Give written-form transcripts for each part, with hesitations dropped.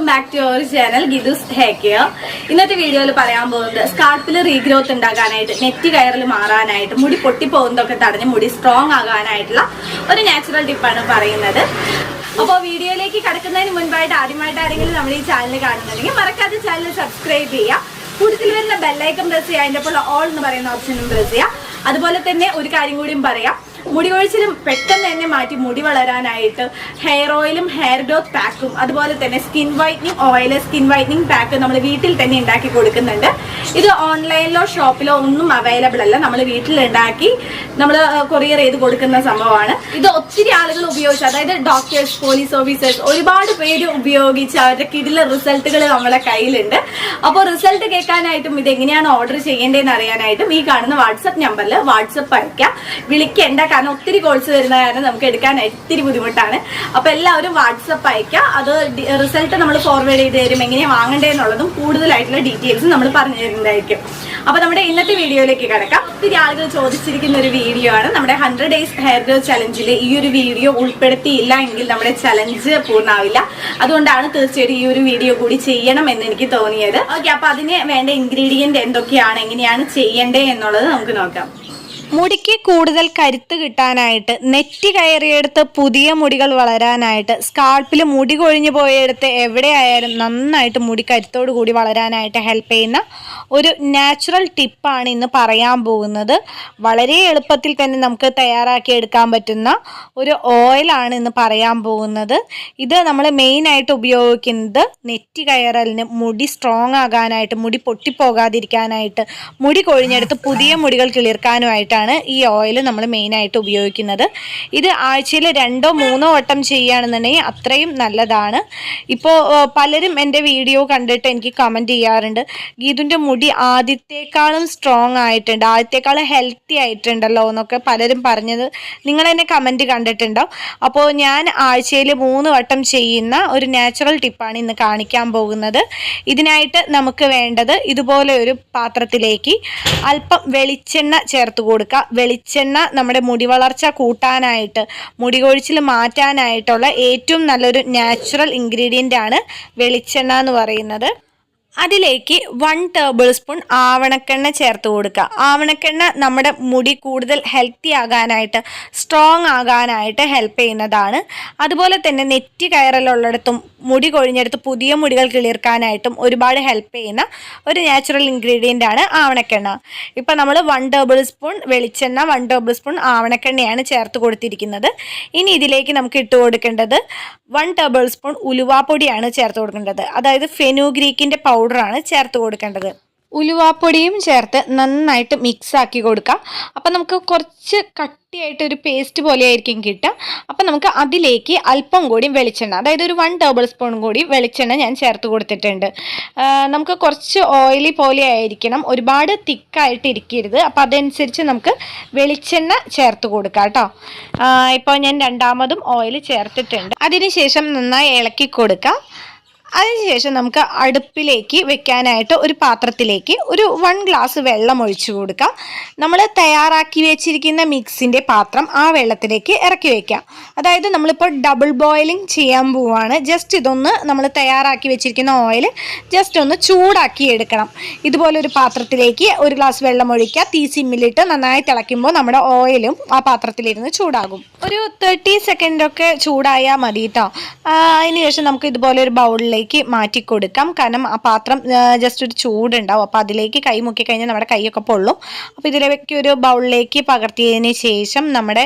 back to our channel Gidus Hair Care. ഇന്നത്തെ വീഡിയോയിൽ പറയാൻ പോകുന്നത് സ്കാൾപ്പിൽ റീഗ്രോത്ത് ഉണ്ടാകാനായിട്ട് നെറ്റ് കയറിൽ മാറാനായിട്ട് മുടി പൊട്ടിപ്പോകുന്നതൊക്കെ തടഞ്ഞ് മുടി സ്ട്രോങ് ആകാനായിട്ടുള്ള ഒരു നാച്ചുറൽ ടിപ്പാണ് പറയുന്നത്. അപ്പോൾ വീഡിയോയിലേക്ക് കടക്കുന്നതിന് മുൻപായിട്ട് ആദ്യമായിട്ട് ആരെങ്കിലും നമ്മുടെ ഈ ചാനൽ കാണുന്നുണ്ടെങ്കിൽ മറക്കാതെ ചാനൽ സബ്സ്ക്രൈബ് ചെയ്യുക. കൂടുതൽ വരുന്ന ബെല്ലൈക്കൺ പ്രസ് ചെയ്യുക, അതിൻ്റെ ഒപ്പം ഓൾ എന്ന് പറയുന്ന ഓപ്ഷനും പ്രസ് ചെയ്യുക. അതുപോലെ തന്നെ ഒരു കാര്യം കൂടിയും പറയാം, മുടി കൊഴിച്ചിലും പെട്ടെന്ന് തന്നെ മാറ്റി മുടി വളരാനായിട്ട് ഹെയർ ഓയിലും ഹെയർ ഗ്രോത്ത് പാക്കും അതുപോലെ തന്നെ skin whitening oil, skin whitening pack നമ്മൾ വീട്ടിൽ തന്നെ ഉണ്ടാക്കി കൊടുക്കുന്നുണ്ട്. ഇത് ഓൺലൈനിലോ ഷോപ്പിലോ ഒന്നും അവൈലബിൾ അല്ല, നമ്മൾ വീട്ടിലുണ്ടാക്കി നമ്മൾ കൊറിയർ ചെയ്ത് കൊടുക്കുന്ന സംഭവമാണ്. ഇത് ഒത്തിരി ആളുകൾ ഉപയോഗിച്ച്, അതായത് ഡോക്ടേഴ്സ്, പോലീസ് ഓഫീസേഴ്സ്, ഒരുപാട് പേര് ഉപയോഗിച്ച് അവരുടെ കിടില റിസൾട്ടുകൾ നമ്മുടെ കയ്യിലുണ്ട്. അപ്പോൾ റിസൾട്ട് കേൾക്കാനായിട്ടും ഇതെങ്ങനെയാണ് ഓർഡർ ചെയ്യേണ്ടതെന്ന് അറിയാനായിട്ടും ഈ കാണുന്ന വാട്സപ്പ് നമ്പറിൽ വാട്സപ്പ് അയക്കാം. വിളിക്കേണ്ട, കാരണം ഒത്തിരി കോൾസ് വരുന്ന കാരണം നമുക്ക് എടുക്കാനായിട്ട് ഇത്തിരി ബുദ്ധിമുട്ടാണ്. അപ്പൊ എല്ലാവരും വാട്സപ്പ് അയക്കാം. അത് റിസൾട്ട് നമ്മൾ ഫോർവേഡ് ചെയ്ത് തരും. എങ്ങനെയാണ് വാങ്ങേണ്ടതെന്നുള്ളതും കൂടുതലായിട്ടുള്ള ഡീറ്റെയിൽസ് നമ്മൾ പറഞ്ഞു തരുന്നതായിരിക്കും. അപ്പൊ നമ്മുടെ ഇന്നത്തെ വീഡിയോയിലേക്ക് കിടക്കാം. ഒത്തിരി ആളുകൾ ചോദിച്ചിരിക്കുന്ന ഒരു വീഡിയോ ആണ്. നമ്മുടെ 100 days ഹെയർ ഗ്രോത്ത് ചലഞ്ചിൽ ഈ ഒരു വീഡിയോ ഉൾപ്പെടുത്തിയില്ല എങ്കിൽ നമ്മുടെ ചലഞ്ച് പൂർണ്ണമാവില്ല. അതുകൊണ്ടാണ് തീർച്ചയായിട്ടും ഈ ഒരു വീഡിയോ കൂടി ചെയ്യണം എന്ന് എനിക്ക് തോന്നിയത്. ഓക്കെ, അപ്പൊ അതിന് വേണ്ട ഇൻഗ്രീഡിയന്റ് എന്തൊക്കെയാണ്, എങ്ങനെയാണ് ചെയ്യേണ്ടത് എന്നുള്ളത് നമുക്ക് നോക്കാം. മുടിക്ക് കൂടുതൽ കരുത്ത് കിട്ടാനായിട്ട്, നെറ്റ് കയറിയെടുത്ത് പുതിയ മുടികൾ വളരാനായിട്ട്, സ്കാൾപ്പിൽ മുടി കൊഴിഞ്ഞു പോയെടുത്ത് എവിടെയായാലും നന്നായിട്ട് മുടി കരുത്തോടു കൂടി വളരാനായിട്ട് ഹെൽപ്പ് ചെയ്യുന്ന ഒരു നാച്ചുറൽ ടിപ്പാണ് ഇന്ന് പറയാൻ പോകുന്നത്. വളരെ എളുപ്പത്തിൽ തന്നെ നമുക്ക് തയ്യാറാക്കി എടുക്കാൻ പറ്റുന്ന ഒരു ഓയിലാണ് ഇന്ന് പറയാൻ പോകുന്നത്. ഇത് നമ്മൾ മെയിനായിട്ട് ഉപയോഗിക്കുന്നത് നെറ്റ് കയറലിന്, മുടി സ്ട്രോങ് ആകാനായിട്ട്, മുടി പൊട്ടിപ്പോകാതിരിക്കാനായിട്ട്, മുടി കൊഴിഞ്ഞെടുത്ത് പുതിയ മുടികൾ കിളിർക്കാനുമായിട്ട് ഈ ഓയിൽ നമ്മൾ മെയിനായിട്ട് ഉപയോഗിക്കുന്നത്. ഇത് ആഴ്ചയിൽ 2 or 3 വട്ടം ചെയ്യുകയാണെന്നുണ്ടെങ്കിൽ അത്രയും നല്ലതാണ്. ഇപ്പോൾ പലരും എൻ്റെ വീഡിയോ കണ്ടിട്ട് എനിക്ക് കമൻറ്റ് ചെയ്യാറുണ്ട്, ഗീതുൻ്റെ മുടി ആദ്യത്തേക്കാളും സ്ട്രോങ് ആയിട്ടുണ്ട്, ആദ്യത്തേക്കാളും ഹെൽത്തി ആയിട്ടുണ്ടല്ലോ എന്നൊക്കെ പലരും പറഞ്ഞത് നിങ്ങൾ എന്നെ കമൻറ്റ് കണ്ടിട്ടുണ്ടാവും. അപ്പോൾ ഞാൻ ആഴ്ചയിൽ 3 വട്ടം ചെയ്യുന്ന ഒരു നാച്ചുറൽ ടിപ്പാണ് ഇന്ന് കാണിക്കാൻ പോകുന്നത്. ഇതിനായിട്ട് നമുക്ക് വേണ്ടത് ഇതുപോലെ ഒരു പാത്രത്തിലേക്ക് അല്പം വെളിച്ചെണ്ണ ചേർത്ത് കൊടുക്കുക. വെളിച്ചെണ്ണ നമ്മുടെ മുടി വളർച്ച കൂട്ടാനായിട്ട്, മുടി കൊഴിച്ചിൽ മാറ്റാനായിട്ടുള്ള ഏറ്റവും നല്ലൊരു നാച്ചുറൽ ഇൻഗ്രീഡിയൻ്റ് ആണ് വെളിച്ചെണ്ണ എന്ന് പറയുന്നത്. അതിലേക്ക് 1 tablespoon ആവണക്കെണ്ണ ചേർത്ത് കൊടുക്കുക. ആവണക്കെണ്ണ നമ്മുടെ മുടി കൂടുതൽ ഹെൽത്തി ആകാനായിട്ട്, സ്ട്രോങ് ആകാനായിട്ട് ഹെൽപ്പ് ചെയ്യുന്നതാണ്. അതുപോലെ തന്നെ നെറ്റ് കയറലുള്ളിടത്തും മുടി കൊഴിഞ്ഞെടുത്ത് പുതിയ മുടികൾ കിളിർക്കാനായിട്ടും ഒരുപാട് ഹെൽപ്പ് ചെയ്യുന്ന ഒരു നാച്ചുറൽ ഇൻഗ്രീഡിയൻ്റ് ആണ് ആവണക്കെണ്ണ. ഇപ്പം നമ്മൾ 1 tablespoon വെളിച്ചെണ്ണ, 1 tablespoon ആവണക്കെണ്ണയാണ് ചേർത്ത് കൊടുത്തിരിക്കുന്നത്. ഇനി ഇതിലേക്ക് നമുക്ക് ഇട്ട് കൊടുക്കേണ്ടത് 1 tablespoon ഉലുവാപ്പൊടിയാണ് ചേർത്ത് കൊടുക്കേണ്ടത്. അതായത് ഫെനുഗ്രീക്കിൻ്റെ പൗഡറാണ് ചേർത്ത് കൊടുക്കേണ്ടത്. ഉലുവാപ്പൊടിയും ചേർത്ത് നന്നായിട്ട് മിക്സ് ആക്കി കൊടുക്കാം. അപ്പം നമുക്ക് കുറച്ച് കട്ടിയായിട്ടൊരു പേസ്റ്റ് പോലെ ആയിരിക്കും കിട്ടുക. അപ്പം നമുക്ക് അതിലേക്ക് അല്പം കൂടി വെളിച്ചെണ്ണ, അതായത് ഒരു 1 tablespoon കൂടി വെളിച്ചെണ്ണ ഞാൻ ചേർത്ത് കൊടുത്തിട്ടുണ്ട്. നമുക്ക് കുറച്ച് ഓയിലി പോലെ ആയിരിക്കണം, ഒരുപാട് തിക്കായിട്ട് ഇരിക്കരുത്. അപ്പം അതനുസരിച്ച് നമുക്ക് വെളിച്ചെണ്ണ ചേർത്ത് കൊടുക്കാം കേട്ടോ. ഇപ്പോൾ ഞാൻ രണ്ടാമതും ഓയിൽ ചേർത്തിട്ടുണ്ട്. അതിനുശേഷം നന്നായി ഇളക്കി കൊടുക്കാം. അതിനുശേഷം നമുക്ക് അടുപ്പിലേക്ക് വെക്കാനായിട്ട് ഒരു പാത്രത്തിലേക്ക് ഒരു 1 ഗ്ലാസ് വെള്ളം ഒഴിച്ചു കൊടുക്കാം. നമ്മൾ തയ്യാറാക്കി വെച്ചിരിക്കുന്ന മിക്സിൻ്റെ പാത്രം ആ വെള്ളത്തിലേക്ക് ഇറക്കി വെക്കാം. അതായത് നമ്മളിപ്പോൾ ഡബിൾ ബോയിലിംഗ് ചെയ്യാൻ പോവുകയാണ്. ജസ്റ്റ് ഇതൊന്ന് നമ്മൾ തയ്യാറാക്കി വെച്ചിരിക്കുന്ന ഓയിൽ ജസ്റ്റ് ഒന്ന് ചൂടാക്കി എടുക്കണം. ഇതുപോലെ ഒരു പാത്രത്തിലേക്ക് 1 ഗ്ലാസ് വെള്ളം ഒഴിക്കുക. തീ സിമ്മിലിട്ട് നന്നായി തിളയ്ക്കുമ്പോൾ നമ്മുടെ ഓയിലും ആ പാത്രത്തിലിരുന്ന് ചൂടാകും. ഒരു 30 സെക്കൻഡൊക്കെ ചൂടായാൽ മതി കേട്ടോ. അതിനുശേഷം നമുക്ക് ഇതുപോലെ ഒരു ബൗളിലേക്ക് മാറ്റി കൊടുക്കാം. കാരണം ആ പാത്രം ജസ്റ്റ് ഒരു ചൂടുണ്ടാവും. അപ്പോൾ അതിലേക്ക് കൈ മുക്കി കഴിഞ്ഞാൽ നമ്മുടെ കൈയൊക്കെ പൊള്ളും. അപ്പോൾ ഇതിലേക്ക് ഒരു ബൗളിലേക്ക് പകർത്തിയതിന് ശേഷം നമ്മുടെ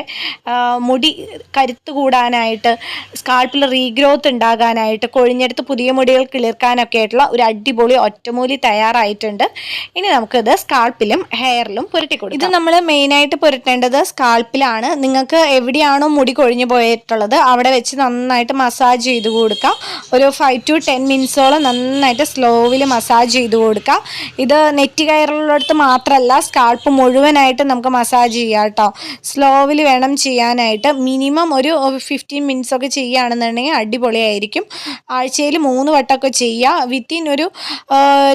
മുടി കരുത്ത് കൂടാനായിട്ട്, സ്കാൾപ്പിൽ റീഗ്രോത്ത് ഉണ്ടാകാനായിട്ട്, കൊഴിഞ്ഞെടുത്ത് പുതിയ മുടികൾ കിളിർക്കാനൊക്കെ ആയിട്ടുള്ള ഒരു അടിപൊളി ഒറ്റമൂലി തയ്യാറായിട്ടുണ്ട്. ഇനി നമുക്കിത് സ്കാൾപ്പിലും ഹെയറിലും പുരട്ടി കൊടുക്കാം. ഇത് നമ്മൾ മെയിനായിട്ട് പുരട്ടേണ്ടത് സ്കാൾപ്പിലാണ്. നിങ്ങൾക്ക് എവിടെയാണോ മുടി കൊഴിഞ്ഞു പോയിട്ടുള്ളത് അവിടെ വെച്ച് നന്നായിട്ട് മസാജ് ചെയ്ത് കൊടുക്കാം. ഒരു 5 to 10 മിനിറ്റ്സോളം നന്നായിട്ട് സ്ലോവിൽ മസാജ് ചെയ്ത് കൊടുക്കുക. ഇത് നെറ്റ് കയറുള്ളിടത്ത് മാത്രമല്ല, സ്കാൾപ്പ് മുഴുവനായിട്ട് നമുക്ക് മസാജ് ചെയ്യാം കേട്ടോ. സ്ലോവിൽ വേണം ചെയ്യാനായിട്ട്. മിനിമം ഒരു 15 മിനിറ്റ്സ് ഒക്കെ ചെയ്യുകയാണെന്നുണ്ടെങ്കിൽ അടിപൊളിയായിരിക്കും. ആഴ്ചയിൽ 3 വട്ടമൊക്കെ ചെയ്യുക. വിത്തിൻ ഒരു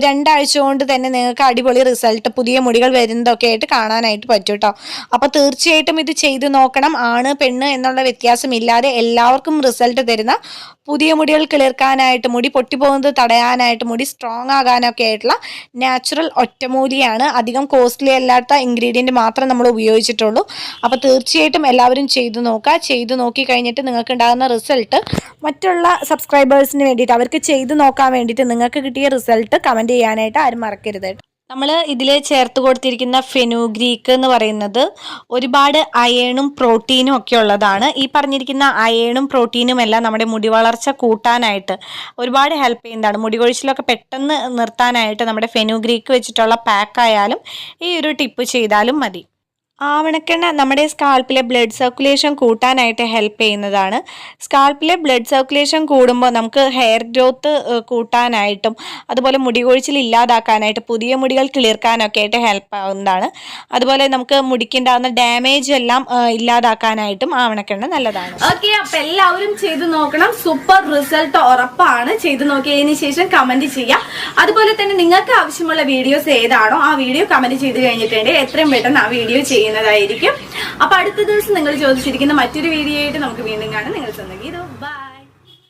2 ആഴ്ച കൊണ്ട് തന്നെ നിങ്ങൾക്ക് അടിപൊളി റിസൾട്ട്, പുതിയ മുടികൾ വരുന്നതൊക്കെ ആയിട്ട് കാണാനായിട്ട് പറ്റും കേട്ടോ. അപ്പോൾ തീർച്ചയായിട്ടും ഇത് ചെയ്ത് നോക്കണം. ആണ് പെണ്ണ് എന്നുള്ള വ്യത്യാസമില്ലാതെ എല്ലാവർക്കും റിസൾട്ട് തരുന്ന പുതിയ മുടികൾ കിളിർക്കാനായിട്ട്, മുടി പൊട്ടിപ്പോകുന്നത് തടയാനായിട്ട്, മുടി സ്ട്രോങ് ആകാനൊക്കെ ആയിട്ടുള്ള നാച്ചുറൽ ഒറ്റമൂലിയാണ്. അധികം കോസ്റ്റ്ലി അല്ലാത്ത ഇൻഗ്രീഡിയൻറ്റ് മാത്രം നമ്മൾ ഉപയോഗിച്ചിട്ടുള്ളൂ. അപ്പോൾ തീർച്ചയായിട്ടും എല്ലാവരും ചെയ്തു നോക്കുക. ചെയ്തു നോക്കി കഴിഞ്ഞിട്ട് നിങ്ങൾക്ക് ഉണ്ടാകുന്ന റിസൾട്ട് മറ്റുള്ള സബ്സ്ക്രൈബേഴ്സിന് വേണ്ടിയിട്ട്, അവർക്ക് ചെയ്തു നോക്കാൻ വേണ്ടിയിട്ട് നിങ്ങൾക്ക് കിട്ടിയ റിസൾട്ട് കമൻറ്റ് ചെയ്യാനായിട്ട് ആരും മറക്കരുത്. നമ്മൾ ഇതിൽ ചേർത്ത് കൊടുത്തിരിക്കുന്ന ഫെനുഗ്രീക്ക് എന്ന് പറയുന്നത് ഒരുപാട് അയേണും പ്രോട്ടീനും ഒക്കെ ഉള്ളതാണ്. ഈ പറഞ്ഞിരിക്കുന്ന അയേണും പ്രോട്ടീനും എല്ലാം നമ്മുടെ മുടി വളർച്ച കൂട്ടാനായിട്ട് ഒരുപാട് ഹെൽപ്പ് ചെയ്യുന്നതാണ്. മുടി കൊഴിച്ചിലൊക്കെ പെട്ടെന്ന് നിർത്താനായിട്ട് നമ്മുടെ ഫെനുഗ്രീക്ക് വെച്ചിട്ടുള്ള പാക്കായാലും ഈ ഒരു ടിപ്പ് ചെയ്താലും മതി. ആവണക്കെണ്ണ നമ്മുടെ സ്കാൽപ്പിലെ ബ്ലഡ് സർക്കുലേഷൻ കൂട്ടാനായിട്ട് ഹെൽപ്പ് ചെയ്യുന്നതാണ്. സ്കാൽപ്പിലെ ബ്ലഡ് സർക്കുലേഷൻ കൂടുമ്പോൾ നമുക്ക് ഹെയർ ഗ്രോത്ത് കൂട്ടാനായിട്ടും അതുപോലെ മുടി കൊഴിച്ചിൽ ഇല്ലാതാക്കാനായിട്ട്, പുതിയ മുടികൾ കിളിർക്കാനൊക്കെ ആയിട്ട് ഹെൽപ്പ് ആവുന്നതാണ്. അതുപോലെ നമുക്ക് മുടിക്കുണ്ടാകുന്ന ഡാമേജ് എല്ലാം ഇല്ലാതാക്കാനായിട്ടും ആവണക്കെണ്ണ നല്ലതാണ്. ഓക്കെ, അപ്പൊ എല്ലാവരും ചെയ്തു നോക്കണം. സൂപ്പർ റിസൾട്ട് ഉറപ്പാണ്. ചെയ്തു നോക്കിയതിന് ശേഷം കമന്റ് ചെയ്യാം. അതുപോലെ തന്നെ നിങ്ങൾക്ക് ആവശ്യമുള്ള വീഡിയോസ് ഏതാണോ ആ വീഡിയോ കമന്റ് ചെയ്ത് കഴിഞ്ഞിട്ടുണ്ടെങ്കിൽ എത്രയും പെട്ടെന്ന് ആ വീഡിയോ ചെയ്യുന്നതായിരിക്കും. അപ്പൊ അടുത്ത ദിവസം നിങ്ങൾ ചോദിച്ചിരിക്കുന്ന മറ്റൊരു വീഡിയോ ആയിട്ട് നമുക്ക് വീണ്ടും കാണാം. നിങ്ങൾ സ്വന്തം ഗീതു. ബൈ.